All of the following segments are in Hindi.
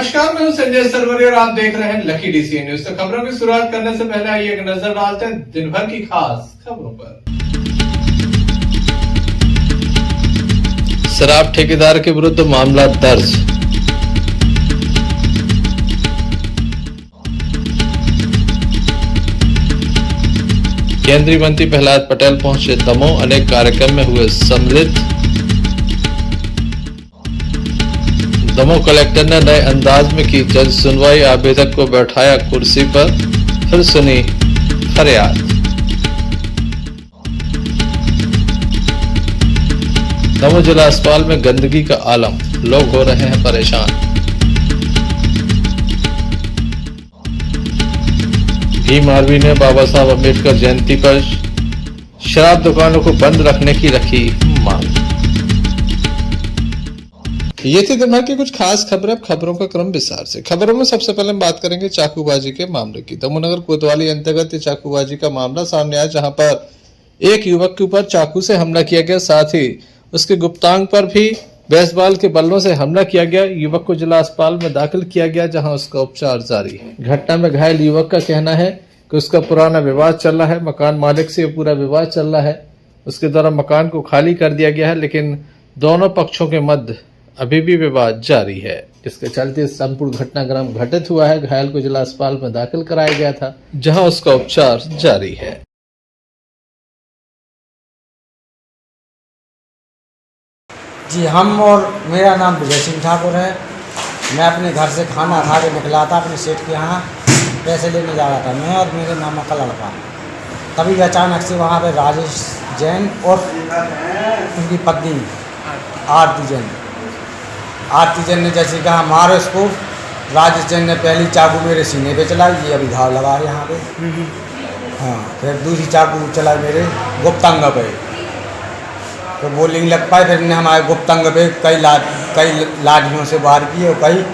नमस्कार, मैं हूं संजय सरवरी और आप देख रहे हैं लकी डीसी न्यूज। तो खबरों की शुरुआत करने से पहले आइए एक नजर डालते हैं दिन भर की खास खबरों पर। शराब ठेकेदार के विरुद्ध मामला दर्ज। केंद्रीय मंत्री प्रहलाद पटेल पहुंचे दमोह, अनेक कार्यक्रम में हुए सम्मिलित। दमोह कलेक्टर ने नए अंदाज में की जज सुनवाई, आवेदक को बैठाया कुर्सी पर, फिर सुनी फरियाद। दमोह जिला अस्पताल में गंदगी का आलम, लोग हो रहे हैं परेशान। भीम आर्मी ने बाबा साहब अम्बेडकर जयंती पर शराब दुकानों को बंद रखने की रखी मांग। ये थी दिन भर की कुछ खास खबरें। अब खबरों का क्रम विस्तार से। खबरों में सबसे पहले हम बात करेंगे चाकूबाजी के मामले की। दमोहनगर कोतवाली अंतर्गत ये चाकूबाजी का मामला सामने आया, जहां पर एक युवक के ऊपर चाकू से हमला किया गया, साथ ही उसके गुप्तांग पर भी बेसबॉल के बल्लों से हमला किया गया। युवक को जिला अस्पताल में दाखिल किया गया, जहां उसका उपचार जारी है। घटना में घायल युवक का कहना है कि उसका पुराना विवाद चल रहा है, मकान मालिक से पूरा विवाद चल रहा है। उसके द्वारा मकान को खाली कर दिया गया है, लेकिन दोनों पक्षों के मध्य अभी भी विवाद जारी है। इसके चलते संपूर्ण घटनाक्रम घटित हुआ है। घायल को जिला अस्पताल में दाखिल कराया गया था, जहां उसका उपचार जारी है। जी, हम और मेरा नाम विजय सिंह ठाकुर है। मैं अपने घर से खाना खा के निकला था, अपने सेठ के यहाँ पैसे लेने जा रहा था, मैं और मेरे मामा का लड़का। तभी अचानक से वहाँ पे राजेश जैन और उनकी पत्नी आरती जैन ने जैसे कहा मारो इसको। राजेश जैन ने पहली चाकू मेरे सीने पे चलाई, ये अभी घाव लगा है यहाँ पे। हाँ, फिर दूसरी चाकू चलाई मेरे गुप्तांग पे, तो बोलिंग लग पाए। फिर ने हमारे गुप्तांग पे कई लाठियों से वार किए और कई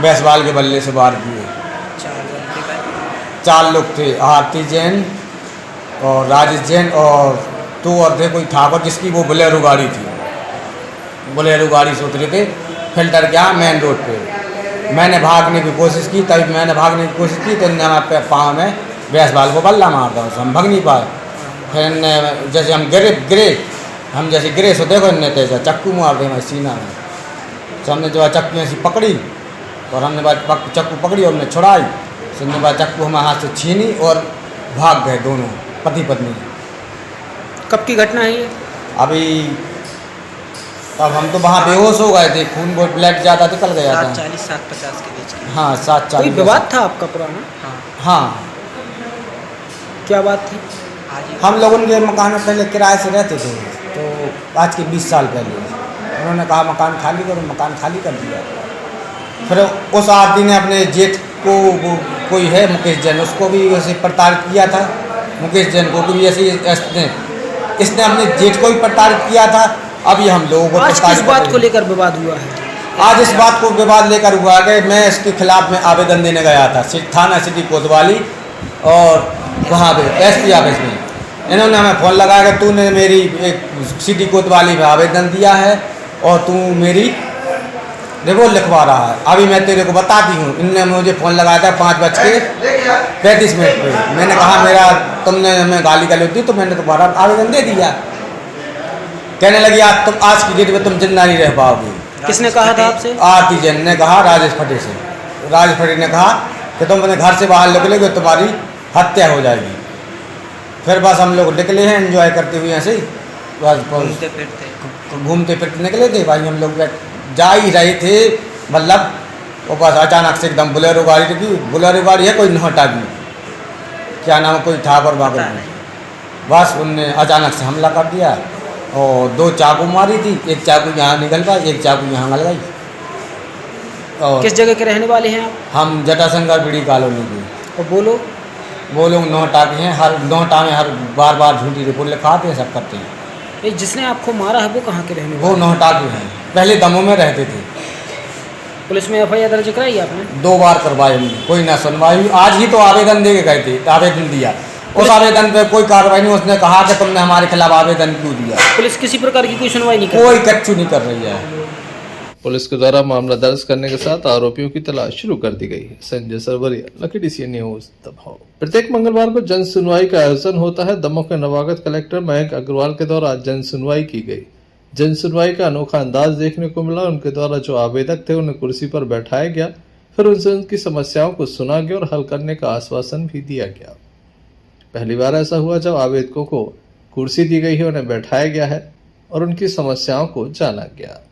बेसबॉल के बल्ले से वार किए। 4 लोग थे, आरती जैन और राजेश जैन और 2 और थे, कोई ठाकुर जिसकी वो बोलेरो गाड़ी थी। बोलेरो गाड़ी से उतरे थे, फिल्टर क्या मेन रोड पे। मैंने भागने की कोशिश की, तभी मैंने भागने की कोशिश की तो इन्हें हमारे पाँव में बेसबॉल को बल्ला मार था, हम भाग नहीं पाए। फिर इन्हें जैसे हम हम जैसे गिरे सो देखो इन्हें तेजा चक्कू मार दे हमारे सीना में। तो हमने जो चक्कू ऐसी पकड़ी और हमने बाद चक्कू पकड़ी और हमने छुड़ाई। उसने बाद चक्कू हमारे हाथ से छीनी और भाग गए दोनों पति पत्नी। कब की घटना है ये? अभी अब हम तो वहाँ बेहोश हो गए थे, खून बहुत ब्लड ज़्यादा निकल गया था। 740-750 के बीच की। हाँ, 740। कोई विवाद था आपका पुराना? हाँ। क्या बात थी? हम लोग उनके मकान में पहले किराए से रहते थे, तो आज के 20 साल पहले उन्होंने कहा मकान खाली करो, मकान खाली कर दिया। फिर उस आदमी ने अपने जेठ को, कोई है मुकेश जैन, उसको भी ऐसे प्रताड़ित किया था। मुकेश जैन को भी ऐसे इसने अपने जेठ को भी प्रताड़ित किया था। अभी हम लोगों को आज किस बात को लेकर विवाद हुआ है? आज इस बात को विवाद लेकर हुआ कि मैं इसके खिलाफ में आवेदन देने गया था थाना सिटी कोतवाली, और वहाँ पे एसपी ऑफिस में इन्होंने हमें फ़ोन लगाया कि तूने मेरी एक सिटी कोतवाली में आवेदन दिया है और तू मेरी रिपोर्ट लिखवा रहा है। अभी मैं तेरे को बताती हूँ। इनने मुझे फ़ोन लगाया था 5:35 पे। मैंने कहा मेरा तुमने हमें गाली गलौज दी तो मैंने तुम्हारा आवेदन दे दिया। कहने लगी आज की डेट में तुम जिंदा नहीं रह पाओगे। किसने कहा था आपसे? आरती जैन ने कहा राजेश फटे से। राजेश फटे ने कहा कि तुम अपने घर से बाहर निकलोगे तुम्हारी हत्या हो जाएगी। फिर बस हम लोग निकले हैं एंजॉय करते हुए, ऐसे ही बस घूमते फिरते निकले थे भाई। हम लोग जा ही रहे थे, मतलब वो बस अचानक से एकदम बोलेरो गाड़ी की, बोलेरो गाड़ी है कोई नोटा की, क्या नाम है, कोई ठाकुर बागर की, बस उनने अचानक से हमला कर दिया और 2 चाकू मारी थी। एक चाकू यहाँ निकल पाई, एक चाकू यहाँ गल गई। और किस जगह के रहने वाले हैं आप? हम जटाशंकर बीड़ी कॉलोनी के। और वो लोग नोटा के हैं, हर नोटा में हर बार झूठी रिपोर्ट लिखाते हैं, सब करते हैं। ये जिसने आपको मारा है वो कहाँ के रहने वो वाले? नोटा के हैं, पहले दमोह में रहते थे। पुलिस में FIR दर्ज कराई आपने? 2 बार करवाई हमने, कोई ना सुनवाई। आज ही तो आवेदन दे के गए थे, आवेदन दिया। उस आवेदन पे कोई कार्रवाई नहीं। उसने कहा कि तुमने हमारे खिलाफ आवेदन क्यों दिया। पुलिस किसी प्रकार की कोई सुनवाई नहीं कर कोई कच्चू नहीं कर रही है। पुलिस के द्वारा मामला दर्ज करने के साथ आरोपियों की तलाश शुरू कर दी गई है। Sanjay Sarwaria, lucky DCN news Damoh. प्रत्येक मंगलवार को जन सुनवाई का आयोजन होता है। दमोह के नवागत कलेक्टर मयंक अग्रवाल के द्वारा जन सुनवाई की गई। जन सुनवाई का अनोखा अंदाज देखने को मिला। उनके द्वारा जो आवेदक थे उन्हें कुर्सी पर बैठाया गया, फिर उनसे उनकी समस्याओं को सुना गया और हल करने का आश्वासन भी दिया गया। पहली बार ऐसा हुआ जब आवेदकों को कुर्सी दी गई है, उन्हें बैठाया गया है और उनकी समस्याओं को जाना गया।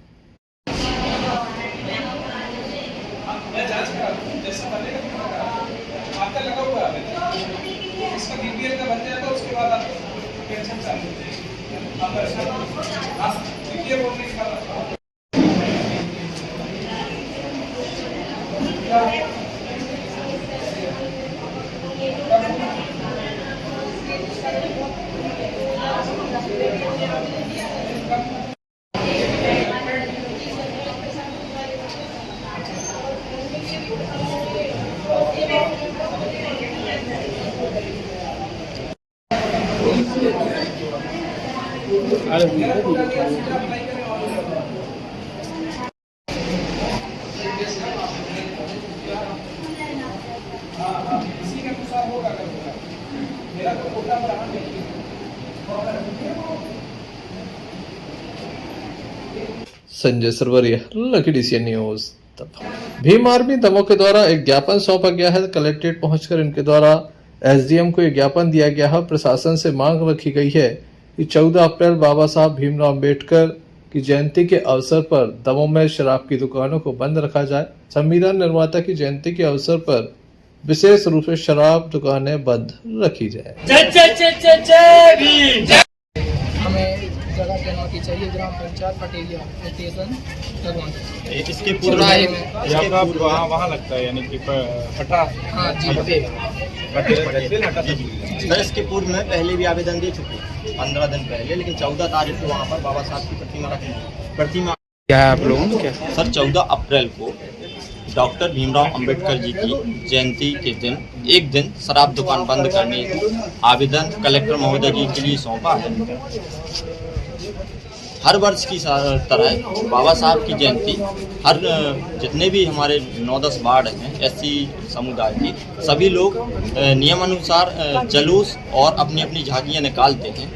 Sanjay Sarwaria, lucky DCN news Damoh. Bhim army Damoh के द्वारा एक ज्ञापन सौंपा गया है। कलेक्ट्रेट पहुंचकर इनके द्वारा SDM को एक ज्ञापन दिया गया है। प्रशासन से मांग रखी गई है कि 14 अप्रैल बाबा साहब भीमराव अम्बेडकर की जयंती के अवसर पर दमोह में शराब की दुकानों को बंद रखा जाए। संविधान निर्माता की जयंती के अवसर पर विशेष रूप से शराब दुकानें बंद रखी जाए। हमें जगह देना की चाहिए। ग्राम पंचायत पटेलिया स्टेशन इसके पूर्व वहाँ लगता है, यानी कि पटा। हाँ जी, सर इसके पूर्व में पहले भी आवेदन दे चुके 15 दिन पहले, लेकिन 14 तारीख को वहाँ पर बाबा साहब की प्रतिमा क्या है आप लोगों क्या? सर 14 अप्रैल को डॉक्टर भीमराव अंबेडकर जी की जयंती के दिन एक दिन शराब दुकान बंद करने हेतु आवेदन कलेक्टर महोदय जी के लिए सौंपा है। हर वर्ष की तरह बाबा साहब की जयंती हर जितने भी हमारे 9-10 वार्ड हैं SC समुदाय के सभी लोग नियमानुसार जुलूस और अपनी अपनी झांकियाँ निकालते हैं,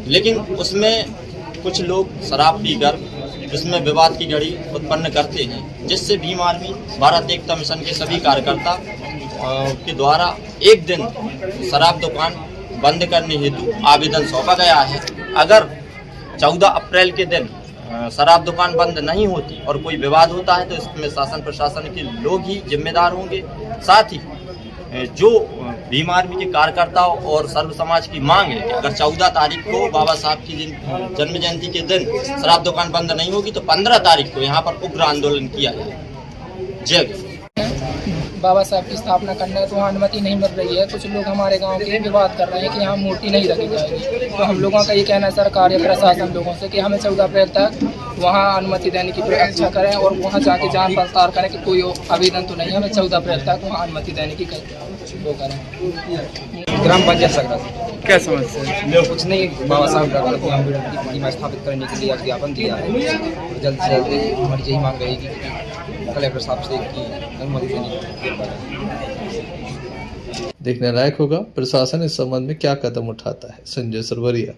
लेकिन उसमें कुछ लोग शराब पीकर इसमें विवाद की घड़ी उत्पन्न करते हैं, जिससे भीम आर्मी भारत एकता मिशन के सभी कार्यकर्ता के द्वारा एक दिन शराब दुकान बंद करने हेतु आवेदन सौंपा गया है। अगर 14 अप्रैल के दिन शराब दुकान बंद नहीं होती और कोई विवाद होता है तो इसमें शासन प्रशासन के लोग ही जिम्मेदार होंगे। साथ ही जो भीम आर्मी के कार्यकर्ताओं और सर्व समाज की मांग है कि अगर 14 तारीख को बाबा साहब की जन्म जयंती के दिन शराब दुकान बंद नहीं होगी तो 15 तारीख को यहाँ पर उग्र आंदोलन किया जाएगा। जय बाबा साहब की स्थापना करना है तो वहाँ अनुमति नहीं मिल रही है। कुछ लोग हमारे गांव के विवाद कर रहे हैं कि यहाँ मूर्ति नहीं रखी जाएगी। तो हम लोगों का ये कहना है सरकार या प्रशासन लोगों से कि हमें 14 अप्रैल तक वहाँ अनुमति देने की प्रतीक्षा करें और वहाँ जाके जांच पड़ताल करें कि कोई आवेदन तो नहीं है। हमें 14 अप्रैल तक वहाँ अनुमति देने की वो करें। ग्राम पंचायत सकरा क्या समस्या है? कुछ नहीं, बाबा साहब का प्रतिमा स्थापित करने के लिए ज्ञापन दिया है। जल्द से जल्द हमारी यही मांग रहेगी कि कलेक्टर साहब से की अनुमति देने देखने लायक होगा प्रशासन इस संबंध में क्या कदम उठाता है। Sanjay Sarwaria,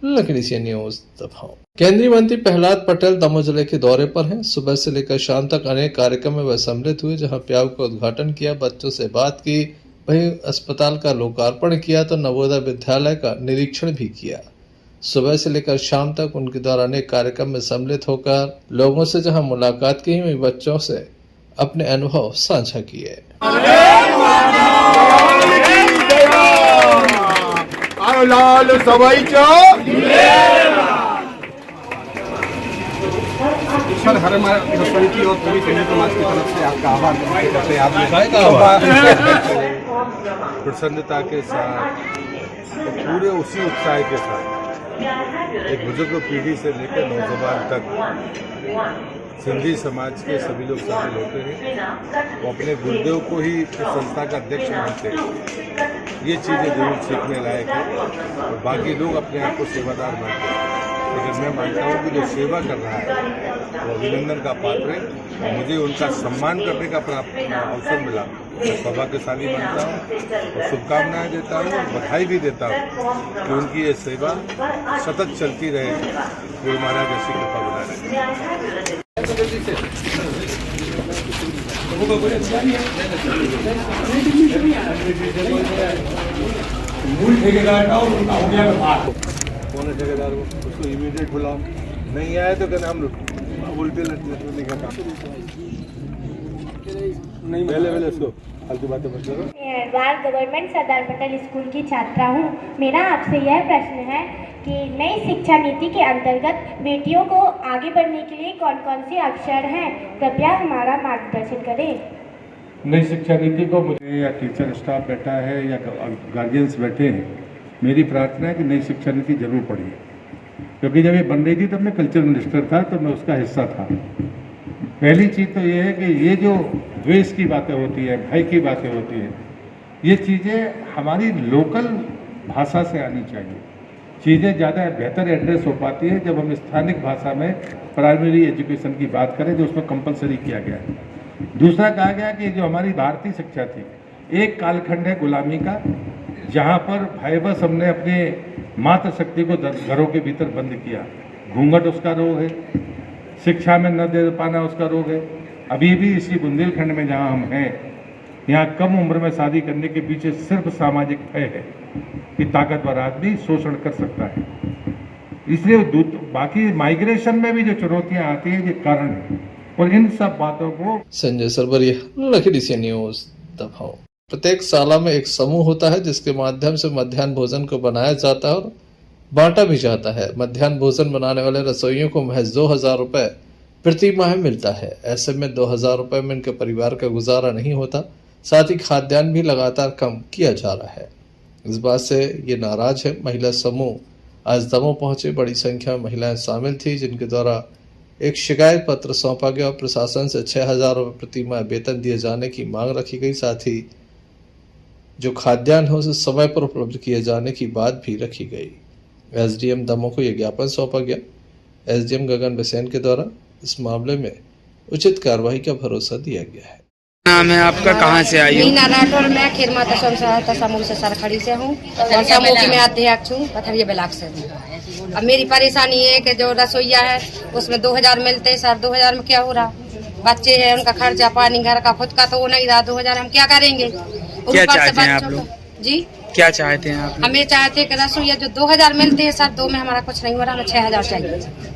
lucky DCN news Damoh. केंद्रीय मंत्री प्रहलाद पटेल दमोह जिले के दौरे पर हैं। सुबह से लेकर शाम तक अनेक कार्यक्रम में वह सम्मिलित हुए, जहां प्याऊ का उद्घाटन किया, बच्चों से बात की, वहीं अस्पताल का लोकार्पण किया तो नवोदय विद्यालय का निरीक्षण भी किया। सुबह से लेकर शाम तक उनके द्वारा अनेक कार्यक्रम में सम्मिलित होकर लोगों से जहां मुलाकात की, वहीं बच्चों से अपने अनुभव साझा किए। लाल सवाई सर, हर हमारे सरपंची और पूरी संयुक्त समाज की तरफ से आपका आभार करते हैं। आपने प्रसन्नता के साथ पूरे उसी उत्साह के साथ एक बुजुर्ग पीढ़ी से लेकर नौजवान तक सिंधी समाज के सभी लोग शामिल होते हैं। वो अपने गुरुदेव को ही इस संस्था का अध्यक्ष मानते हैं। ये चीज़ें जरूर सीखने लायक है और बाकी लोग अपने आप को सेवादार मानते हैं। लेकिन मैं मानता हूँ कि जो सेवा कर रहा है वो अभिनंदन का पात्र है और मुझे उनका सम्मान करने का अवसर मिला। मैं सौभाग्यशाली मानता हूँ और शुभकामनाएं देता हूँ और बधाई भी देता हूँ कि उनकी ये सेवा सतत चलती रहे, गुरु महाराज ऐसी कृपा बनाए रहे। मूल ठेकेदार का और उनका हो गया बात। कौन है ठेकेदार को? उसको इमीडिएट बुलाओ, नहीं आए तो कहना हम उल्टे नहीं करता। नहीं पहले इसको फालतू बातें मत करो। मैं गवर्नमेंट सरदार पटेल स्कूल की छात्रा हूँ। मेरा आपसे यह प्रश्न है कि नई शिक्षा नीति के अंतर्गत बेटियों को आगे बढ़ने के लिए कौन कौन से अवसर हैं, कृपया हमारा मार्गदर्शन करें। नई शिक्षा नीति को मुझे या टीचर स्टाफ बैठा है या गार्जियंस बैठे हैं, मेरी प्रार्थना है कि नई शिक्षा नीति जरूर पढ़िए, क्योंकि जब ये बन रही थी तब मैं कल्चरल मिनिस्टर था, तो मैं उसका हिस्सा था। पहली चीज़ तो ये है कि ये जो द्वेष की बातें होती है, भय की बातें होती है, ये चीज़ें हमारी लोकल भाषा से आनी चाहिए। चीज़ें ज़्यादा बेहतर एड्रेस हो पाती है जब हम स्थानिक भाषा में प्राइमरी एजुकेशन की बात करें, जो उसमें कंपलसरी किया गया है। दूसरा कहा गया कि जो हमारी भारतीय शिक्षा थी, एक कालखंड है गुलामी का, जहाँ पर भयवश हमने अपने मातृशक्ति को घरों के भीतर बंद किया। घूंघट उसका रोग है, शिक्षा में न दे पाना उसका रोग है। अभी भी इसी बुंदेलखंड में जहाँ हम हैं, यहाँ कम उम्र में शादी करने के पीछे सिर्फ सामाजिक भय है कि ताकतवर आदमी शोषण कर सकता है। इसलिए बाकी माइग्रेशन में भी जो चुनौतियाँ आती हैं, ये कारण है। और इन सब बातों को Sanjay Sarwaria, lucky DCN news, दफाओ। प्रत्येक शाला में एक समूह होता है जिसके माध्यम से मध्याह्न भोजन को बनाया जाता है और बांटा भी जाता है। मध्याह्न भोजन बनाने वाले रसोइयों को महज 2000 रुपए प्रति माह मिलता है। ऐसे में 2000 रुपए में इनके परिवार का गुजारा नहीं होता, साथ ही खाद्यान्न भी लगातार कम किया जा रहा है। इस बात से ये नाराज है महिला समूह। आज दमोह पहुंचे बड़ी संख्या में महिलाएं शामिल थी, जिनके द्वारा एक शिकायत पत्र सौंपा गया और प्रशासन से 6000 रुपये प्रति माह वेतन दिए जाने की मांग रखी गई। साथ ही जो खाद्यान्न है उसे समय पर उपलब्ध किए जाने की बात भी रखी गई। एसडीएम दमोह को यह ज्ञापन सौंपा गया। एसडीएम गगन बिसेन के द्वारा इस मामले में उचित कार्रवाई का भरोसा दिया गया है। नाम है आपका, कहाँ से आई हो? मीना राठौर, मैं खेर माता स्वयं सहायता समूह से सरखड़ी से हूँ और समूह की मैं अध्यक्ष हूँ, पथरिया ब्लॉक से हूँ। अब मेरी परेशानी है कि जो रसोईया है उसमें 2000 मिलते हैं सर। 2000 में क्या हो रहा? बच्चे हैं, उनका खर्चा पानी, घर का खुद का तो वो नहीं रहा। 2000 हम क्या करेंगे? क्या चाहते हैं आप लोग? जी क्या चाहते हैं आप? हमें चाहते हैं कि रसोईया जो 2000 मिलते हैं सर, 2 में हमारा कुछ नहीं हो रहा, हमें 6000 चाहिए।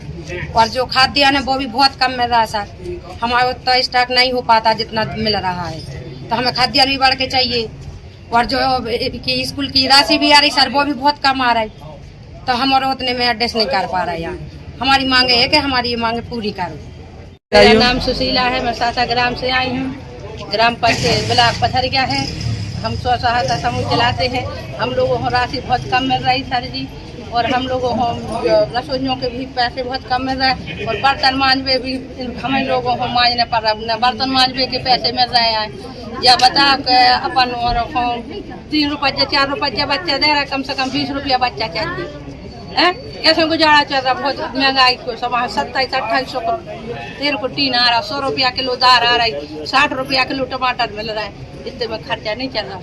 और जो खाद्यान्न है वो भी बहुत कम मिल रहा है सर। हमारा उतना स्टॉक नहीं हो पाता जितना मिल रहा है, तो हमें खाद्यान्न भी बढ़ के चाहिए। और जो स्कूल की राशि भी आ रही सर, वो भी बहुत कम आ रहा है, तो हम और उतने में एडजस्ट नहीं कर पा रहे। यहाँ हमारी मांग है कि हमारी ये मांग पूरी करो। मेरा नाम सुशीला है, मैं सासा ग्राम से आई हूँ। ग्राम पंचायत ब्लॉक पथरिया है। हम स्व सहायता समूह चलाते हैं। हम लोगों को राशि बहुत कम मिल रही सर जी, और हम लोगों को रसोइयों के भी पैसे बहुत कम मिल रहे हैं। और बर्तन मांजवे भी हमें लोगों को मांजने पड़ रहा है, बर्तन मांजवे के पैसे मिल रहे हैं। या बता के अपन 3 रुपये 4 रुपये बच्चा दे रहा है, कम से कम 20 रुपया बच्चा चाहिए। कैसे गुजारा चल रहा? बहुत महंगाई को समाज 2700-2800 को तेल को टीन आ रहा, 100 रुपया किलो दाल आ रही, 60 रुपया किलो टमाटर मिल रहा है। इतने में खर्चा नहीं चल रहा।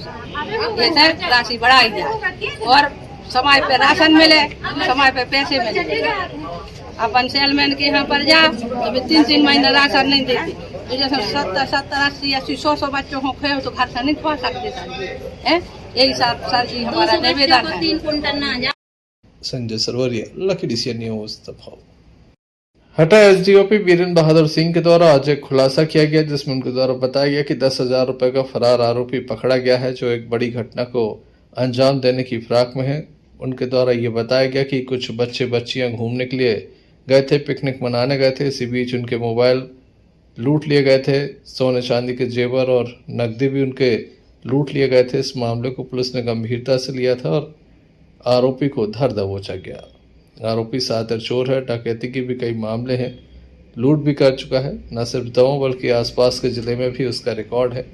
ये सर राशि बढ़ाई जाए और समय पे राशन मिले, समय पे पैसे मिले। अपन सेलमैन के यहाँ पर जा तो 3-3 महीने राशन नहीं देते, तो जैसे 70, 80, 100 बच्चों को खाए तो घर से नहीं खा सकते सर। यही सर जी हमारा निवेदन है। 3 कुंटल ना। Sanjay Sarwaria, lucky DCN news, दफाओ। हटा एसडीओपी वीरेंद्र बहादुर सिंह के द्वारा आज एक खुलासा किया गया, जिसमें उनके द्वारा बताया गया कि 10,000 रुपए का फरार आरोपी पकड़ा गया है, जो एक बड़ी घटना को अंजाम देने की फिराक में है। उनके द्वारा ये बताया गया कि कुछ बच्चे बच्चियां घूमने के लिए गए थे, पिकनिक मनाने गए थे। इसी बीच उनके मोबाइल लूट लिए गए थे, सोने चांदी के जेवर और नकदी भी उनके लूट लिए गए थे। इस मामले को पुलिस ने गंभीरता से लिया था और आरोपी को धर दबोचा गया। आरोपी सातिर चोर है, डकैती के भी कई मामले हैं, लूट भी कर चुका है। न सिर्फ दमोह बल्कि आसपास के जिले में भी उसका रिकॉर्ड है।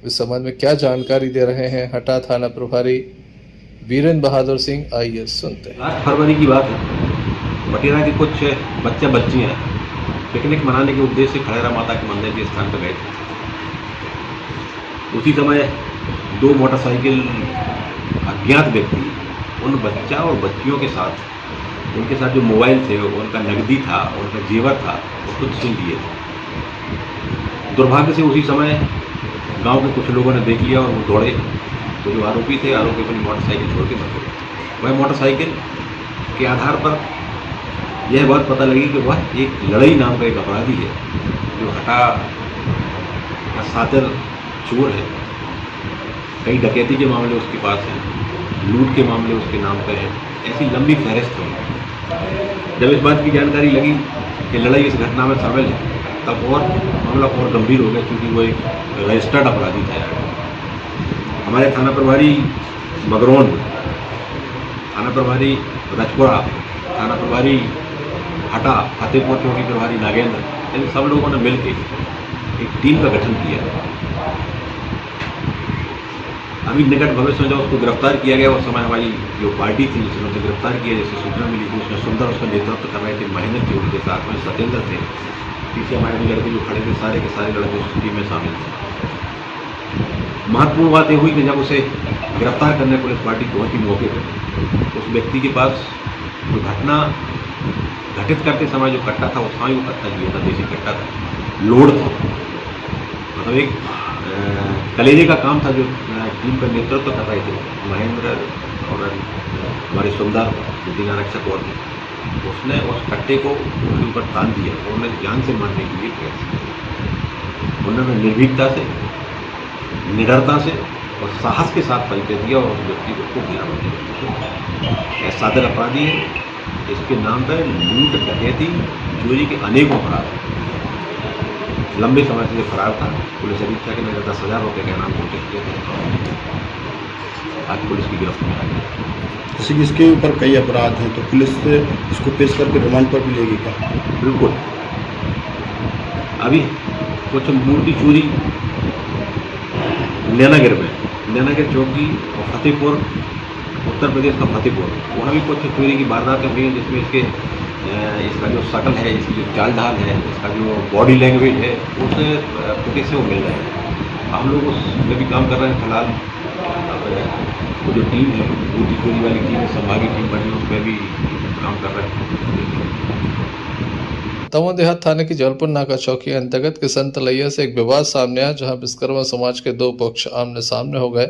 इस संबंध में क्या जानकारी दे रहे हैं हटा थाना प्रभारी वीरेंद्र बहादुर सिंह, आइए सुनते हैं। 8 फरवरी की बात है, मटेरा के कुछ बच्चे बच्चियाँ पिकनिक मनाने के उद्देश्य से खड़ेरा माता के मंदिर के स्थान पर गए थे। उसी समय 2 मोटरसाइकिल अज्ञात व्यक्ति उन बच्चा और बच्चियों के साथ, उनके साथ जो मोबाइल थे, उनका नकदी था, उनका जेवर था, उसको छीन लिए थे। दुर्भाग्य से उसी समय गांव के कुछ लोगों ने देख लिया और वो दौड़े, तो जो आरोपी थे, आरोपी अपनी मोटरसाइकिल छोड़ के भाग गए। वह मोटरसाइकिल के आधार पर यह बात पता लगी कि वह एक लड़ई नाम का एक अपराधी है, जो हटा का सातिर चोर है। कई डकैती के मामले उसके पास हैं, लूट के मामले उसके नाम पर हैं, ऐसी लंबी फहरिस्त है। जब इस बात की जानकारी लगी कि लड़ाई इस घटना में शामिल है, तब और मामला और गंभीर हो गया, क्योंकि वो एक रजिस्टर्ड अपराधी था। हमारे थाना प्रभारी बगरौन, थाना प्रभारी रजपुरा, थाना प्रभारी हटा, फतेहपुर चौकी प्रभारी नागेंद्र, इन सब लोगों ने मिलकर एक टीम का गठन किया। अभी निकट भविष्य में जब उसको गिरफ्तार किया गया, उस समय हमारी जो पार्टी थी जिसने उसे गिरफ्तार किया, जैसे सूचना मिली थी, उसमें सुंदर उसका नेतृत्व कर रहे थे, महेंद्र थे, उनके साथ में सत्येंद्र थे, पीछे हमारे भी लड़के जो खड़े थे, सारे के सारे लड़के उस टीम में शामिल थे। महत्वपूर्ण बात यह हुई कि जब उसे गिरफ्तार करने पुलिस पार्टी पहुंची मौके पर, उस व्यक्ति के पास जो घटना घटित करते समय जो कट्टा था, उसका ही वो कट्टा लिया था, देसी कट्टा था, लोड था, मतलब एक कलेजे का काम था। जो टीम का नेतृत्व कर रहे थे महेंद्र और हमारे सुंदर जो दिन आरक्षक और थे, उसने उस कट्टे को उनके ऊपर तान दिया और उन्हें जान से मारने के लिए प्रयास किया। उन्होंने निर्भीकता से, निडरता से और साहस के साथ परिचय दिया और उस व्यक्ति को गिरफ्तार किया। यह सादर अपराधी है, इसके नाम पर लूट, डकैती, चोरी के अनेकों अपराध हैं। लंबे समय से फरार था। पुलिस अधीक्षक ने 10,000 रुपये का इनाम घोषित किया था। आज पुलिस की गिरफ्त में आ गया। जैसे कि इसके ऊपर कई अपराध हैं, तो पुलिस इसको पेश करके रिमांड पर भी लेगी क्या? बिल्कुल। अभी कुछ मूर्ति चोरी नैनागिर में, नैनागिर चौकी और फतेहपुर, उत्तर प्रदेश का फतेहपुर, वहाँ भी कुछ चोरी की वारदातें हुई हैं, जिसमें इसका जो शकल है, इसकी जो चाल ढाल है, इसका जो बॉडी लैंग्वेज है, उस फुटेज से वो मिल रहे हैं। हम लोग उसमें भी काम कर रहे हैं। फिलहाल वो जो टीम है, मूर्ति चोरी वाली टीम है, संभागीय टीम बनी, उसमें भी काम कर रहे हैं। तमोह देहात थाने की जबलपुर नाका चौकी अंतर्गत किशन तलैया से एक विवाद सामने आया, जहां विश्वकर्मा समाज के 2 पक्ष आमने सामने हो गए।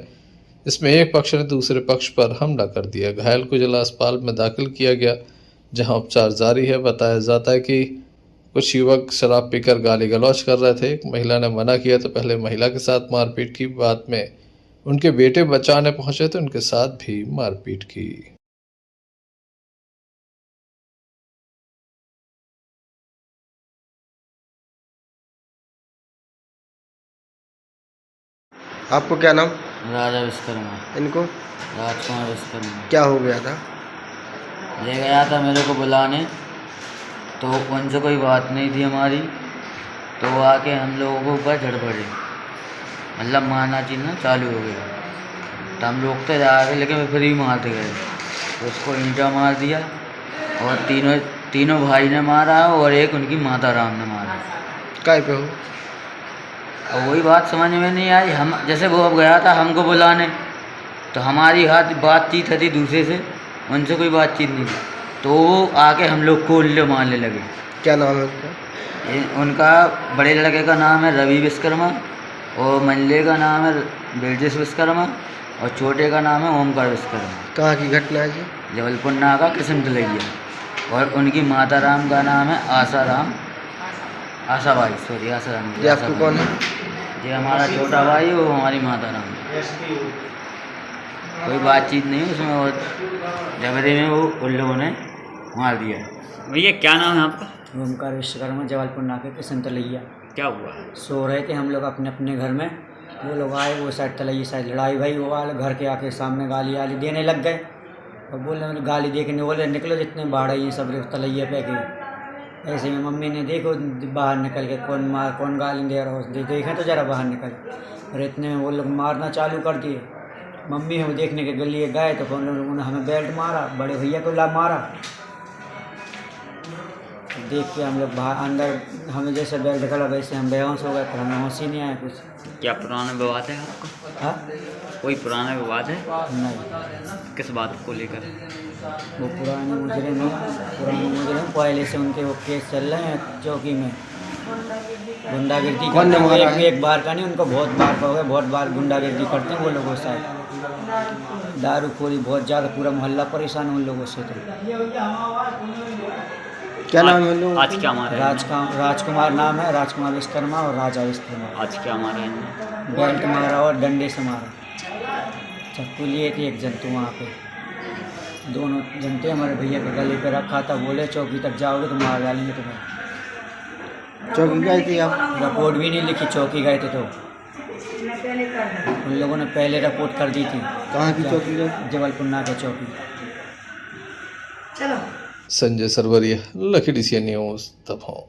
इसमें एक पक्ष ने दूसरे पक्ष पर हमला कर दिया। घायल को जिला अस्पताल में दाखिल किया गया, जहां उपचार जारी है। बताया जाता है कि कुछ युवक शराब पीकर गाली गलौज कर रहे थे। एक महिला ने मना किया तो पहले महिला के साथ मारपीट की। बाद में उनके बेटे बचाने पहुंचे तो उनके साथ भी मारपीट की। आपको क्या नाम? राजा विश्वकर्मा। इनको? राजकुमार विश्वकर्मा। क्या हो गया था? ले गया था मेरे को बुलाने, तो उनसे कोई बात नहीं थी हमारी, तो वो आके हम लोगों को ऊपर चढ़ पड़े, मतलब मारना चीरना चालू हो गया। तो हम लोग तो जा गए, लेकिन फिर ही मारते गए। तो उसको ईंटा मार दिया और तीनों भाई ने मारा और एक उनकी माता राम ने मारा। काय पे हो? और वही बात समझ में नहीं आई। हम जैसे वो अब गया था हमको बुलाने, तो हमारी हाथ बातचीत थी दूसरे से, उनसे कोई बातचीत नहीं थी, तो वो आके हम लोग को उल्ले मारने लगे। क्या नाम है उनका? उनका बड़े लड़के का नाम है रवि विश्वकर्मा और मंझले का नाम है ब्रजेश विश्वकर्मा और छोटे का नाम है ओमकार विश्वकर्मा। कहाँ की घटना है जी? जबलपुर नाका किशन तलैया। और उनकी माता राम का नाम है आसाराम, आशाबाई, सॉरी आसाराम। ये आपको कौन है? ये हमारा छोटा भाई, वो हमारी माता राम। कोई बातचीत नहीं उसमें, और झगड़े में वो उन लोगों ने मार दिया। भैया क्या नाम है आपका? ओमकार विश्वकर्मा, जबलपुर नाके के किशन तलैया। क्या हुआ? सो रहे थे हम लोग अपने अपने घर में, वो लोग आए, वो साइड तलैया साइड लड़ाई भाई, वो वाले घर के आके सामने गाली वाली देने लग गए और बोले, गाली दे के बोले निकलो जितने बाढ़ ये सब तलैया पे गए। ऐसे में मम्मी ने देखो बाहर निकल के कौन गाली दे रहा हो, देखें तो ज़रा बाहर निकल। और इतने में वो लोग मारना चालू कर दिए। मम्मी हम देखने के गली गए तो उन्होंने हमें बेल्ट मारा, बड़े भैया को मारा, देख के हम लोग बाहर अंदर हमें जैसे बैग ढकला वैसे हम बेहोश हो गए, फिर हमें होश ही नहीं आया कुछ। क्या पुराना विवाद है आपका? हाँ, कोई पुराना विवाद है? नहीं। किस बात को लेकर? वो पुराने मुजरिम पहले से उनके वो केस चल रहे हैं चौकी में, गुंडागिर्दी करते हैं। एक बार का नहीं, उनको बहुत बार का हो गया, बहुत बार गुंडागिर्दी करते हैं वो लोगों से। दारूखोरी बहुत ज़्यादा, पूरा मोहल्ला परेशान है उन लोगों से। तो क्या नाम है उन लोगों? आज क्या मारा है? राजकुमार नाम है, राजकुमार विश्वकर्मा और राजा विश्वकर्मा। आज क्या मारा है? बेल्ट मारा और डंडे से मारा। चप्पू लिए थे एक जंतु वहाँ पे, दोनों जंते हमारे भैया के गले पे रखा था। बोले चौकी तक जाओगे तो मार डालेंगे तुम्हें। चौकी गए थे आप? रिपोर्ट भी नहीं लिखी, चौकी गए थे तो उन लोगों ने पहले रिपोर्ट कर दी थी। कहाँ की चौकी गए? जबलपुर नाका चौकी। Sanjay Sarwaria, lucky DCN news Damoh.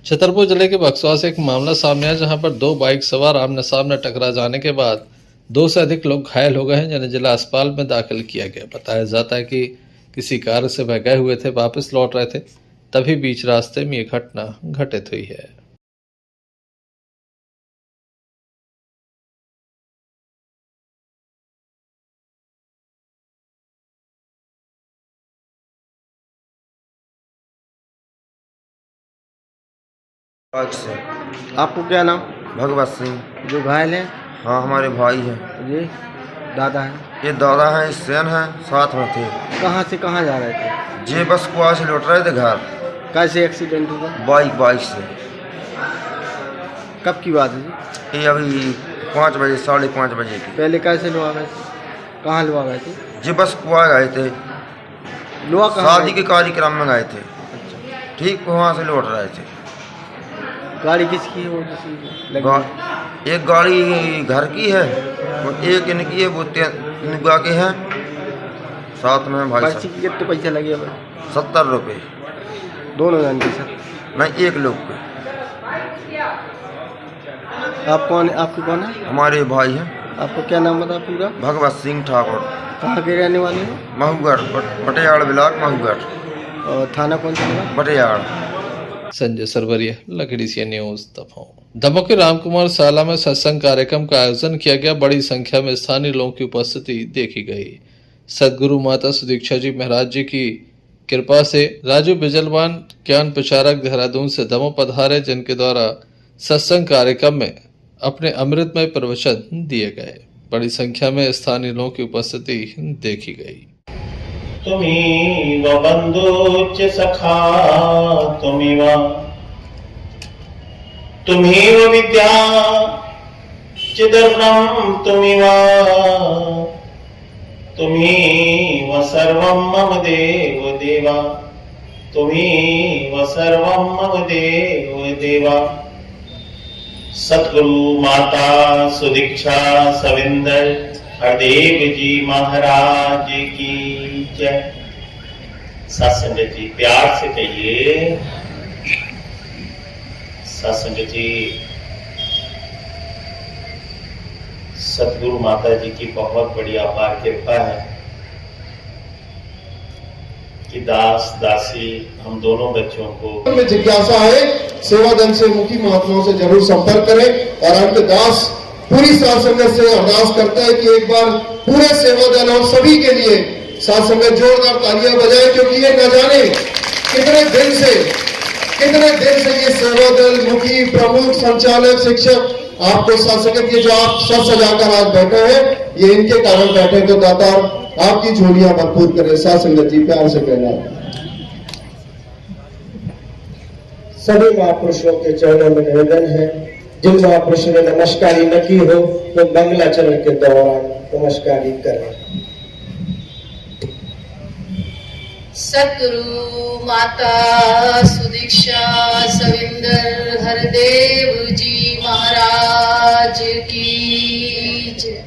Chhatarpur जिले के बक्सवा से एक मामला सामने आया जहां पर दो बाइक सवार आमने सामने टकरा जाने के बाद 2 से अधिक लोग घायल हो गए हैं, जिन्हें जिला अस्पताल में दाखिल किया गया। बताया जाता है कि किसी कार्य से वह गए हुए थे, वापस लौट रहे थे, तभी बीच रास्ते में ये घटना घटित हुई है। आपको क्या नाम? भगवत सिंह। जो घायल हैं? हाँ, हमारे भाई हैं। ये दादा हैं? ये दादा हैं, सेन हैं, साथ में थे। कहाँ से कहाँ जा रहे थे? ये बस कुआ से लौट रहे थे घर। कैसे एक्सीडेंट हुआ? बाइक से। कब की बात है जी? ये अभी 5 बजे, 5:30 बजे की। पहले कैसे लोआ गए थे? कहाँ लोआ गए थे? ये बस कुआ गए थे, लोआ शादी के कार्यक्रम में गए थे। ठीक वहाँ से लौट रहे थे। गाड़ी किसकी है? वो किसी एक गाड़ी घर की है और एक इनकी है, वो निभा के हैं साथ में भाई साहब। पर्ची की कितने पैसे लगे? 70 रुपये। दोनों जन के साथ? नहीं, एक लोग के। आप कौन है? आपके कौन है? हमारे भाई हैं। आपको क्या नाम बता पूरा? भगवत सिंह ठाकुर। कहाँ के रहने वाले हो? महुगढ़, बटियाड़ ब्लॉक महुगढ़। और थाना कौन सा लगा? Batiyad. Sanjay Sarwaria, lucky DCN news Damoh. Damoh के रामकुमार शाला में सत्संग कार्यक्रम का आयोजन किया गया। बड़ी संख्या में स्थानीय लोगों की उपस्थिति देखी गई। सदगुरु माता सुदीक्षा जी महाराज जी की कृपा से राजू बिजलवान ज्ञान प्रचारक देहरादून से दमोह पधारे, जिनके द्वारा सत्संग कार्यक्रम में अपने अमृतमय प्रवचन दिए गए। बड़ी संख्या में स्थानीय लोगों की उपस्थिति देखी गई। तुमीव बंधुच सखा तुमीव विद्या चिदर्ब्रह्म तुमीव सर्वं मम देव देवा तुमीव सर्वं मम देव देवा। सतगुरु माता सुदीक्षा सविंदर हरदेव जी महाराज की जय। सत्संगत जी प्यार से कहिए, सत्संगत जी सतगुरु माता जी की बहुत बड़ी अपार कृपा है कि दास दासी हम दोनों बच्चों को में जिज्ञासा है, सेवा दल से मुखी महात्माओं से जरूर संपर्क करें। और अंत दास पूरी साध संगत से अरदास करता है कि एक बार पूरे सेवा दल और सभी के लिए साध संगत जोरदार तालियां बजाएं, क्योंकि ये न जाने कितने दिन से ये सेवा दल मुखी, प्रमुख, संचालक, शिक्षक आपको साध संगत, ये जो आप सब सजाकर आज बैठे हैं, ये इनके कारण बैठे। तो दाता आपकी झोलियां भरपूर करें। साध संगत जी प्यार से कहना सभी महापुरुषों के चरणों में निवेदन है, जिन महापुरुषों ने नमस्कारी न की हो तो मंगलाचरण के दौरान नमस्कारी करें। सतगुरु माता सुदीक्षा सविंदर हरदेव जी महाराज की जय।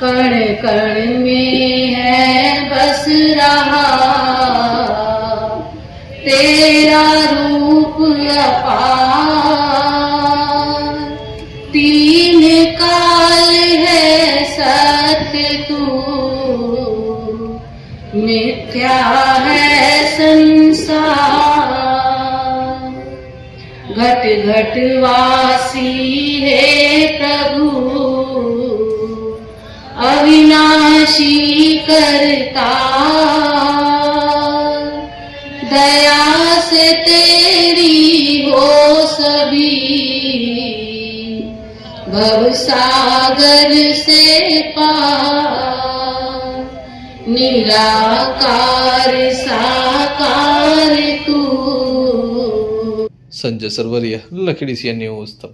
कण कण में है बस रहा तेरा रूप अपार, तीन काल है सत्य तू संसार, घट घट वासी है प्रभु, अविनाशी करतार, दया से तेरी हो सभी, भव सागर से पार, निराकार साकार तू। संजय सरवरिया, लकड़ी सी न्यूज तब।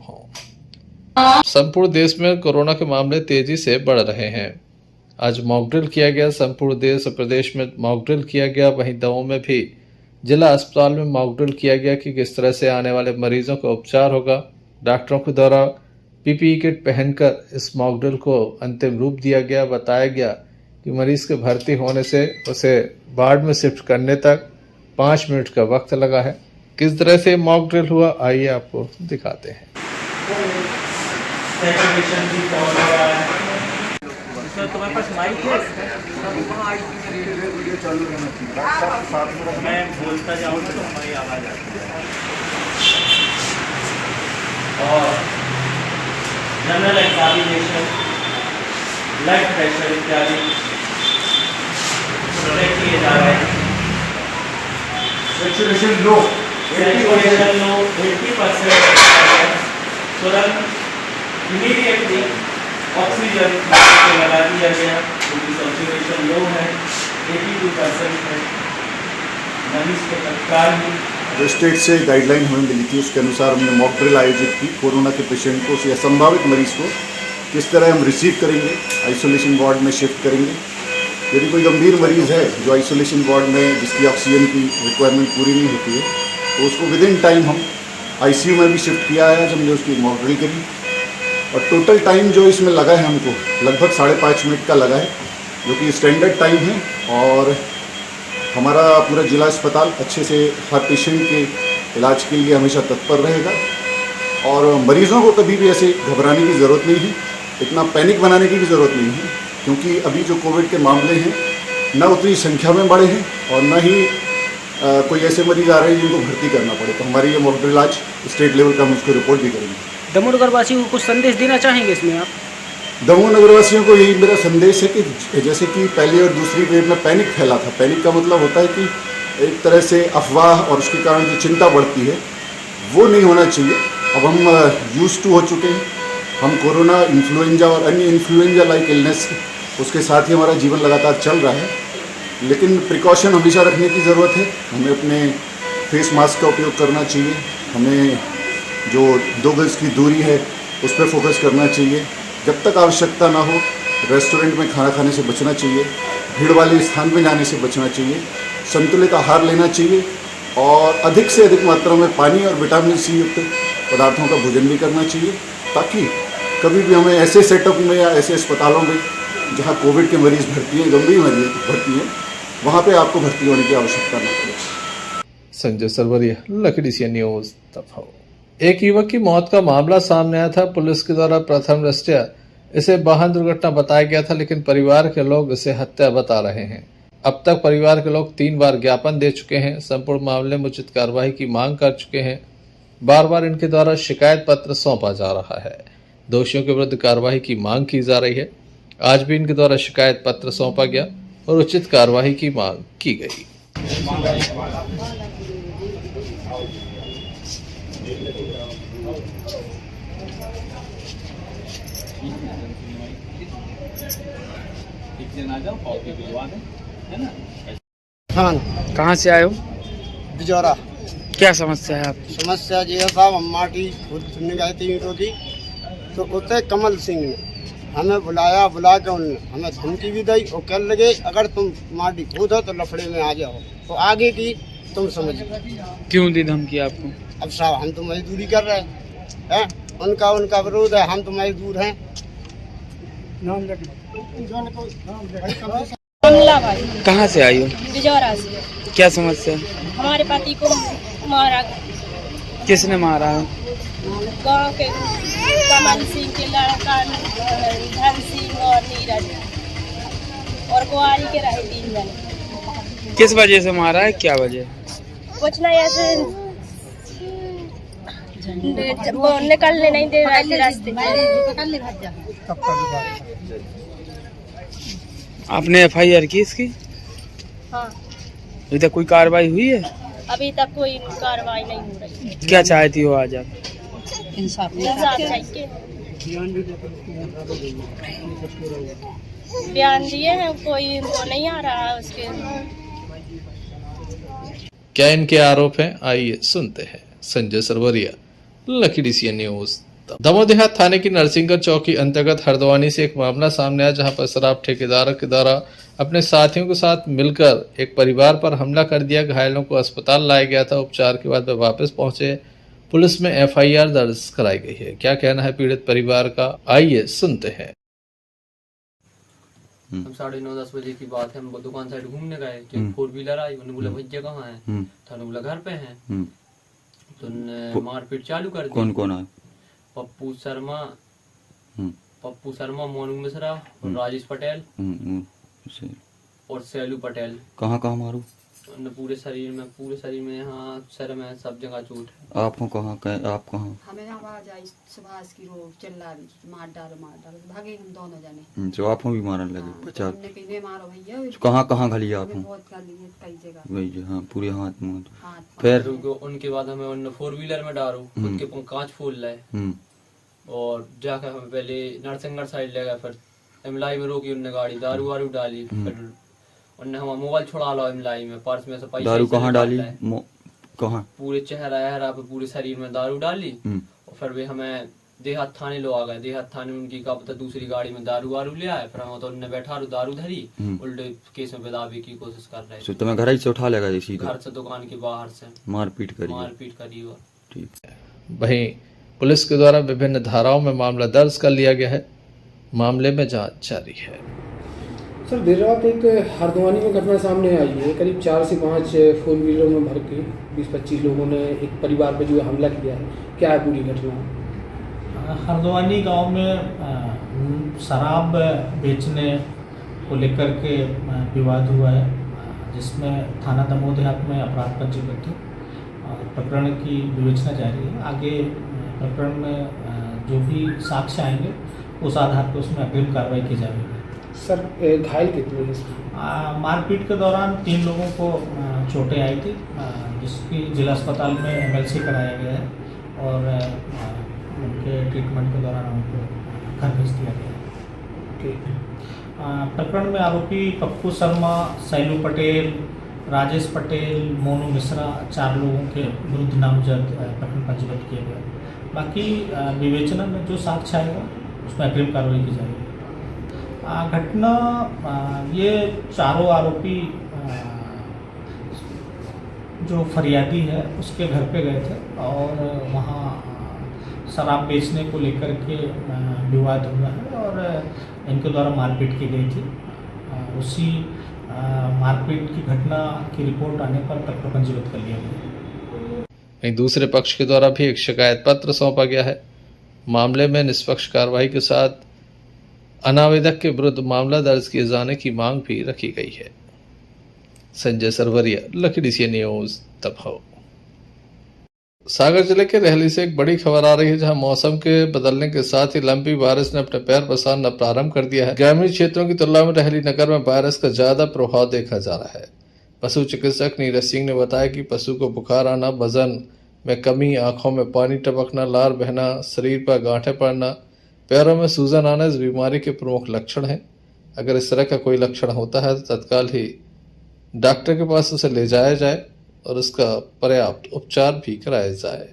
संपूर्ण देश में कोरोना के मामले तेजी से बढ़ रहे हैं। आज मॉकड्रिल किया गया, संपूर्ण देश और प्रदेश में मॉकड्रिल किया गया। वहीं दमोह में भी जिला अस्पताल में मॉकड्रिल किया गया कि किस तरह से आने वाले मरीजों का उपचार होगा। डॉक्टरों के द्वारा पीपीई किट पहनकर इस मॉकड्रिल को अंतिम रूप दिया गया। बताया गया कि मरीज के भर्ती होने से उसे वार्ड में शिफ्ट करने तक 5 मिनट का वक्त लगा है। किस तरह से मॉक ड्रिल हुआ, आइए आपको दिखाते हैं। तुम्हारे पास माइक है? मैं बोलता जाऊँ तो हमारी आवाज़ आती है। और जनरल एग्जामिनेशन, ब्लड प्रेशर इत्यादि प्रोटेक्ट किए जा रहे हैं। सैचुरेशन लो 80% तुरंत इमीडिएटली ऑक्सीजन लगा दिया गया, क्योंकि सैचुरेशन लो है, 82% है। मरीज को तत्काल ही जो स्टेट से गाइडलाइन हमें मिली थी उसके अनुसार हमने मॉक ड्रिल आयोजित की। कोरोना के पेशेंट को या संभावित मरीज को किस तरह हम रिसीव करेंगे, आइसोलेशन वार्ड में शिफ्ट करेंगे। यदि कोई गंभीर मरीज़ है जो आइसोलेशन वार्ड में जिसकी ऑक्सीजन की रिक्वायरमेंट पूरी नहीं होती है, तो उसको विद इन टाइम हम आईसीयू में भी शिफ्ट किया है। आज हमने उसकी मॉक ड्रिल करी और टोटल टाइम जो इसमें लगा है हमको लगभग 5.5 मिनट का लगा है, जो कि स्टैंडर्ड टाइम है। और हमारा पूरा जिला अस्पताल अच्छे से हर पेशेंट के इलाज के लिए हमेशा तत्पर रहेगा और मरीज़ों को कभी भी ऐसे घबराने की ज़रूरत नहीं है, इतना पैनिक बनाने की भी ज़रूरत नहीं है, क्योंकि अभी जो कोविड के मामले हैं न उतनी संख्या में बढ़े हैं और न ही कोई ऐसे मरीज आ रहे हैं जिनको भर्ती करना पड़े। तो हमारी ये मॉक ड्रिल आज स्टेट लेवल का हम उसको रिपोर्ट भी करेंगे। दमोह नगरवासियों को कुछ संदेश देना चाहेंगे इसमें आप? दमोह नगरवासियों को यही मेरा संदेश है कि जैसे कि पहली और दूसरी वेव में पैनिक फैला था, पैनिक का मतलब होता है कि एक तरह से अफवाह और उसके कारण जो चिंता बढ़ती है वो नहीं होना चाहिए। अब हम यूज्ड टू हो चुके हैं, हम कोरोना, इन्फ्लुएंजा और अन्य इन्फ्लुएंजा लाइक इलनेस उसके साथ ही हमारा जीवन लगातार चल रहा है, लेकिन प्रिकॉशन हमेशा रखने की ज़रूरत है। हमें अपने फेस मास्क का उपयोग करना चाहिए, हमें जो 2 गज की दूरी है उस पर फोकस करना चाहिए। जब तक आवश्यकता ना हो रेस्टोरेंट में खाना खाने से बचना चाहिए, भीड़ वाले स्थान में जाने से बचना चाहिए, संतुलित आहार लेना चाहिए और अधिक से अधिक मात्रा में पानी और विटामिन सी युक्त पदार्थों का भोजन भी करना चाहिए, ताकि कभी भी हमें ऐसे सेटअप में या ऐसे अस्पतालों में जहां कोविड के मरीज भर्ती हैं, गंभीर मरीज भर्ती हैं, वहां पे आपको भर्ती होने की आवश्यकता न पड़े। संजय सरवरिया, लकड़ी सी न्यूज तब। एक युवक की मौत का मामला सामने आया था। पुलिस के द्वारा प्रथम दृष्टया इसे वाहन दुर्घटना बताया गया था, लेकिन परिवार के लोग इसे हत्या बता रहे हैं। अब तक परिवार के लोग 3 बार ज्ञापन दे चुके हैं, संपूर्ण मामले में उचित कार्रवाई की मांग कर चुके हैं। बार बार इनके द्वारा शिकायत पत्र सौंपा जा रहा है, दोषियों के विरुद्ध कार्रवाई की मांग की जा रही है। आज भी इनके द्वारा शिकायत पत्र सौंपा गया और उचित कार्रवाई की मांग की गई। हाँ, कहाँ से आए हो? बिजौरा। क्या समस्या है आप? समस्या ये है साहब, हम माटी खुद चुनने गए थे ईंटों की, तो उसे कमल सिंह ने हमें बुलाया, बुला के उन्होंने हमें धमकी भी दी और कह लगे अगर तुम माटी खोदो तो लफड़े में आ जाओ। तो आगे की तुम समझो। क्यों दी धमकी आपको? अब साहब हम तो मजदूरी कर रहे हैं, उनका विरोध है, हम तो मजदूर हैं। कहाँ से आई हो? बिजौरा से। क्या समस्या? हमारे पति को मारा। किसने मारा है? गांव के कमल सिंह के लड़का धन सिंह और नीरज और कुआरी के रहे 3 जने। किस वजह से मारा है, क्या वजह? कुछ नहीं, ऐसे वो निकलने नहीं दे रहे थे रास्ते। आपने FIR की इसकी? हाँ। अभी तक कोई कार्रवाई हुई है? अभी तक कोई कार्रवाई नहीं हो रही। क्या चाहती हो आज आप? इंसाफ चाहिए। बयान दिए हैं, कोई वो नहीं आ रहा है उसके। क्या इनके आरोप हैं, आइए सुनते हैं। Sanjay Sarwaria, lucky DCN news. Damoh थाने की नरसिंहगढ़ चौकी अंतर्गत हरद्वानी से एक मामला सामने आया, जहां पर शराब ठेकेदार के द्वारा अपने साथियों के साथ मिलकर एक परिवार पर हमला कर दिया। घायलों को अस्पताल लाया गया था। उपचार के बाद वे वापस पहुंचे। पुलिस में FIR दर्ज कराई गई है। क्या कहना है पीड़ित परिवार का, आइए सुनते हैं। हम 9:30-10 बजे की बात है, हम दुकान साइड घूमने गए, तो 4 व्हीलर आई। उन्होंने बोला भैया कहाँ है? थाने बोला घर पे हैं। तो उन्होंने मारपीट चालू कर दी। कौन कौन है? पप्पू शर्मा, मोनू मिश्रा और राजेश पटेल और सैलू पटेल। कहाँ कहाँ मारू? पूरे शरीर में, यहाँ सर में, सब जगह चोट है। आप कहाँ? आप कहाँ? हमें आवाज आई सुभाष की, रो चिल्ला रही मार डालो भागे हम दोनों जने। जो आप भी मारने लगे? बचा हमने कहीं मारो भैया। कहाँ कहाँ घली आप? बहुत गाली है कई जगह। वही हाँ, पूरे हाथ में। फिर उनके बाद हमें 4 व्हीलर में डालो, खुद के कांच फोड़ लाए और जाकर हमें पहले नरसिंहगढ़ साइड ले गए। फिर इमलाई में रोकी उनने गाड़ी, दारू वारू डाली। फिर उनने हमारा मोबाइल छुड़ा लो इमलाई में, पर्स में से पैसा। दारू कहाँ डाली? कहाँ? पूरे चेहरा पे, पूरे शरीर में दारू डाली। और फिर वे हमें देहात थाने लो आ गए। देहात थाने में उनकी का पता दूसरी गाड़ी में दारू वारू ले आए। फिर हम तो उनने बैठा दारू धरी, उल्टे केस में बेदाबी की कोशिश कर रहे थे। तुम्हें घर से उठा लेगा? घर से, दुकान के बाहर से मारपीट करी। और ठीक है। वहीं पुलिस के द्वारा विभिन्न धाराओं में मामला दर्ज कर लिया गया है। मामले में जांच जारी है। सर, देर रात एक हरद्वानी में घटना सामने आई है। करीब 4 से 5 4 व्हीलर में भर के 20-25 लोगों ने एक परिवार पर जो है हमला किया है। क्या है पूरी घटना? हरद्वानी गांव में शराब बेचने को लेकर के विवाद हुआ है, जिसमें थाना दमोह देहात में अपराध पंजीबद्ध है। प्रकरण की विवेचना जारी है। आगे प्रकरण में जो भी साक्ष्य आएंगे उस आधार पर उसमें अग्रिम कार्रवाई की जाएगी। सर, घायल कितने हैं इसमें? मारपीट के दौरान 3 लोगों को चोटें आई थी, जिसकी जिला अस्पताल में MLC कराया गया है और उनके ट्रीटमेंट के दौरान उनको घर भेज दिया गया है। ठीक। प्रकरण में आरोपी पप्पू शर्मा, सैलू पटेल, राजेश पटेल, मोनू मिश्रा 4 लोगों के विरुद्ध नामजद प्रकरण पंजीबद्ध किए गए। बाकी विवेचना में जो साक्ष्य आएगा उसमें अग्रिम कार्रवाई की जाएगी। घटना ये चारों आरोपी जो फरियादी है उसके घर पे गए थे और वहाँ शराब बेचने को लेकर के विवाद हुआ है और इनके द्वारा मारपीट की गई थी। उसी मारपीट की घटना की रिपोर्ट आने पर प्रकरण पंजीबद्ध कर लिया गया। वहीं दूसरे पक्ष के द्वारा भी एक शिकायत पत्र सौंपा गया है। मामले में निष्पक्ष कार्रवाई के साथ अनावेदक के विरुद्ध मामला दर्ज किए जाने की मांग भी रखी गई है। Sanjay Sarwaria, lucky DCN news, Damoh. Sagar जिले के रहली से एक बड़ी खबर आ रही है, जहां मौसम के बदलने के साथ ही लंबी बारिश ने अपने पैर पसारना प्रारंभ कर दिया है। ग्रामीण क्षेत्रों की तुलना में रहली नगर में बारिश का ज्यादा प्रभाव देखा जा रहा है। पशु चिकित्सक नीरज सिंह ने बताया कि पशु को बुखार आना, वजन में कमी, आंखों में पानी टपकना, लार बहना, शरीर पर गांठें पड़ना, पैरों में सूजन आना इस बीमारी के प्रमुख लक्षण हैं। अगर इस तरह का कोई लक्षण होता है तो तत्काल ही डॉक्टर के पास उसे ले जाया जाए और उसका पर्याप्त उपचार भी कराया जाए।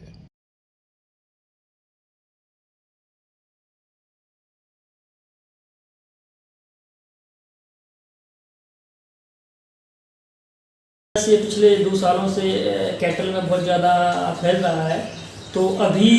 ये पिछले 2 सालों से कैटल में बहुत ज़्यादा फैल रहा है। तो अभी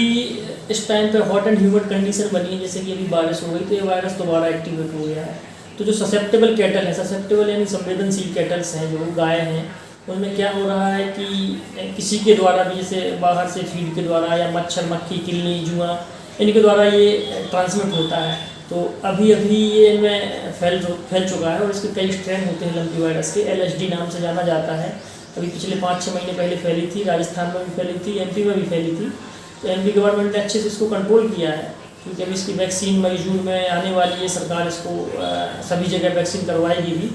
इस टाइम पे हॉट एंड ह्यूमिड कंडीशन बनी है, जैसे कि अभी बारिश हो गई तो ये वायरस दोबारा एक्टिवेट हो गया है। तो जो ससेप्टेबल कैटल है, ससेप्टेबल यानी संवेदनशील कैटल्स हैं, जो गाय हैं, उनमें क्या हो रहा है कि किसी के द्वारा भी, जैसे बाहर से फीड के द्वारा या मच्छर, मक्खी, किलनी, जुआ, इनके द्वारा ये ट्रांसमिट होता है। तो अभी अभी ये इनमें फैल चुका है और इसके कई स्ट्रेन होते हैं लंपी वायरस के। LSD नाम से जाना जाता है। अभी पिछले 5-6 महीने पहले फैली थी, राजस्थान में भी फैली थी, MP में भी फैली थी। तो MP गवर्नमेंट ने अच्छे से इसको कंट्रोल किया है, क्योंकि अभी इसकी वैक्सीन मई जून में आने वाली है। सरकार इसको सभी जगह वैक्सीन करवाएगी भी।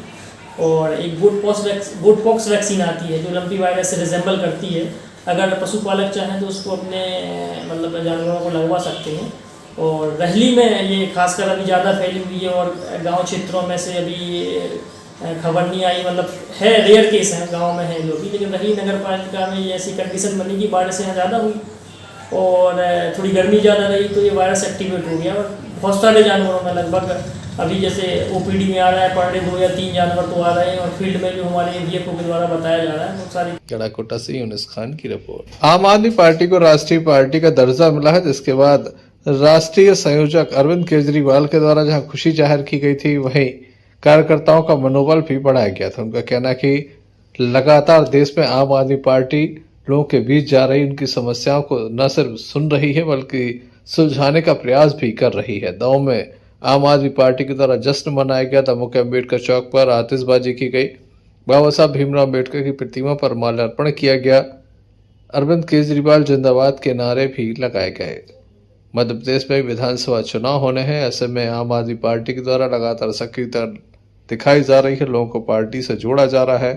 और एक गोट पॉक्स वैक्सीन आती है जो लंपी वायरस से रिजेंबल करती है। अगर पशुपालक चाहें तो उसको अपने मतलब जानवरों को लगवा सकते हैं। और रहली में ये खासकर अभी ज़्यादा फैली हुई है और गांव क्षेत्रों में से अभी खबर नहीं आई, मतलब है रेयर केस हैं, गांव में है जो भी। लेकिन रहली नगर पालिका में ये ऐसी कंडीशन बनी कि बारिश यहाँ ज़्यादा हुई और थोड़ी गर्मी ज़्यादा रही तो ये वायरस एक्टिवेट हो गया। और बहुत सारे जानवरों में लगभग अभी जैसे OPD में आ रहा है, पर डे 2 या 3 जानवर तो आ रहे हैं। और फील्ड में जो हमारे VFO के द्वारा बताया जा रहा है बहुत सारी। गढ़ाकोटा से यूनुस खान की रिपोर्ट। आम आदमी पार्टी को राष्ट्रीय पार्टी का दर्जा मिला है, जिसके बाद राष्ट्रीय संयोजक अरविंद केजरीवाल के द्वारा जहां खुशी जाहिर की गई थी, वहीं कार्यकर्ताओं का मनोबल भी बढ़ाया गया था। उनका कहना कि लगातार देश में आम आदमी पार्टी लोगों के बीच जा रही उनकी समस्याओं को न सिर्फ सुन रही है बल्कि सुलझाने का प्रयास भी कर रही है। दमोह में आम आदमी पार्टी के द्वारा जश्न मनाया गया। दमोह के अम्बेडकर चौक पर आतिशबाजी की गई। बाबा साहब भीमराव अम्बेडकर की प्रतिमा पर माल्यार्पण किया गया। अरविंद केजरीवाल जिंदाबाद के नारे भी लगाए गए। मध्य प्रदेश में विधानसभा चुनाव होने हैं, ऐसे में आम आदमी पार्टी के द्वारा लगातार सक्रियता दिखाई जा रही है। लोगों को पार्टी से जोड़ा जा रहा है,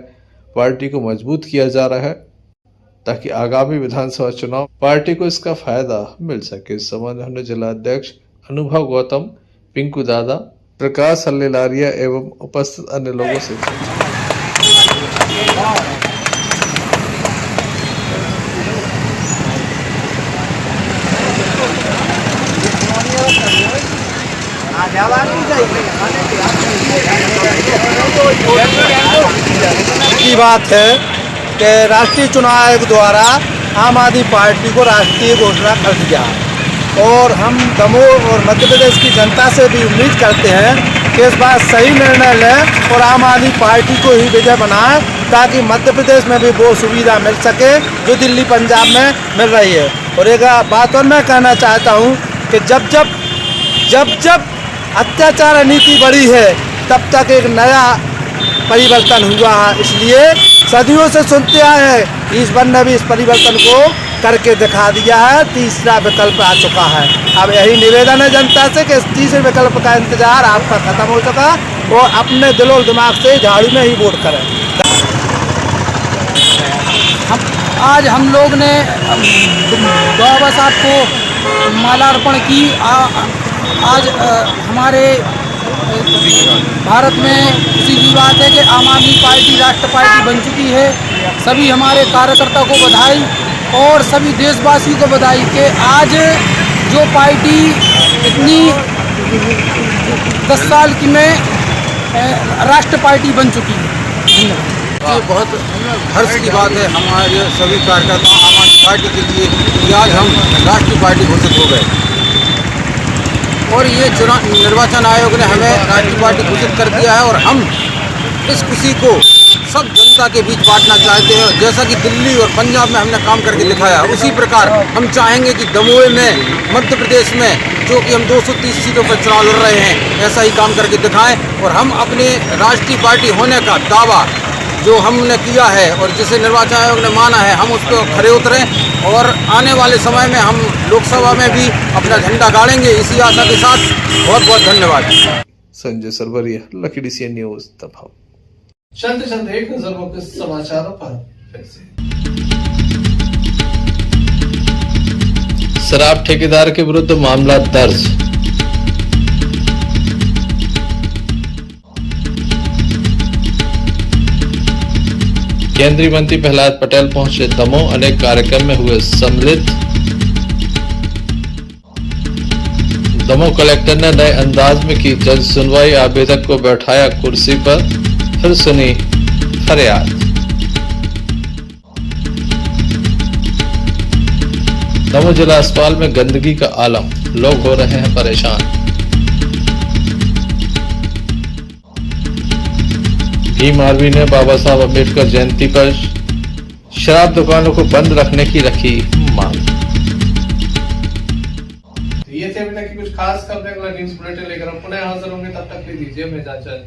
पार्टी को मजबूत किया जा रहा है ताकि आगामी विधानसभा चुनाव पार्टी को इसका फायदा मिल सके। इस संबंध में हमने जिला अध्यक्ष अनुभव गौतम, पिंकू दादा, प्रकाश हल्लेलारिया एवं उपस्थित अन्य लोगों से की बात है कि राष्ट्रीय चुनाव आयोग द्वारा आम आदमी पार्टी को राष्ट्रीय घोषणा कर दिया और हम दमोह और मध्य प्रदेश की जनता से भी उम्मीद करते हैं कि इस बार सही निर्णय लें और आम आदमी पार्टी को ही विजय बनाएं, ताकि मध्य प्रदेश में भी वो सुविधा मिल सके जो दिल्ली पंजाब में मिल रही है। और एक बात और मैं कहना चाहता हूँ कि जब जब अत्याचार नीति बढ़ी है तब तक एक नया परिवर्तन हुआ है। इसलिए सदियों से सुनते आए हैं, ईश्वर ने भी इस परिवर्तन को करके दिखा दिया है। तीसरा विकल्प आ चुका है। अब यही निवेदन है जनता से कि इस तीसरे विकल्प का इंतजार आपका खत्म हो चुका और अपने दिलो दिमाग से झाड़ू में ही वोट करें। आज हम लोग ने बाबा साहब को माल्यार्पण की। आज हमारे भारत में खुशी की बात है कि आम आदमी पार्टी राष्ट्र पार्टी बन चुकी है। सभी हमारे कार्यकर्ता को बधाई और सभी देशवासियों को बधाई कि आज जो पार्टी इतनी 10 साल की में राष्ट्र पार्टी बन चुकी है। ये बहुत हर्ष की बात है हमारे सभी कार्यकर्ता आम आदमी पार्टी के लिए कि आज हम राष्ट्रीय पार्टी घोषित हो गए और ये निर्वाचन आयोग ने हमें राष्ट्रीय पार्टी घोषित कर दिया है। और हम इस खुशी को सब जनता के बीच बांटना चाहते हैं। जैसा कि दिल्ली और पंजाब में हमने काम करके दिखाया, उसी प्रकार हम चाहेंगे कि दमोह में, मध्य प्रदेश में, जो कि हम 230 सीटों पर चुनाव लड़ रहे हैं, ऐसा ही काम करके दिखाएं और हम अपने राष्ट्रीय पार्टी होने का दावा जो हमने किया है और जिसे निर्वाचन आयोग ने माना है, हम उस पर खरे उतरें और आने वाले समय में हम लोकसभा में भी अपना झंडा गाड़ेंगे। इसी आशा के साथ बहुत बहुत धन्यवाद। Sanjay Sarwaria, lucky DCN news, Damoh. चलते एक नजर मुख्य समाचारों पर फिर से। शराब ठेकेदार के विरुद्ध मामला दर्ज। केंद्रीय मंत्री प्रहलाद पटेल पहुंचे दमोह, अनेक कार्यक्रम में हुए सम्मिलित। दमोह कलेक्टर ने नए अंदाज में की जज सुनवाई, आवेदक को बैठाया कुर्सी पर, फिर सुनी फरियाद। दमोह जिला अस्पताल में गंदगी का आलम, लोग हो रहे हैं परेशान। भीम आर्मी ने बाबा साहब अम्बेडकर जयंती पर शराब दुकानों को बंद रखने की रखी मांग। ये थे अभी तक की कुछ खास खबरें अगला न्यूज बुलेटिन लेकर हम पुनः हाजिर होंगे, तब तक के लिए दीजिए मैं इजाजत।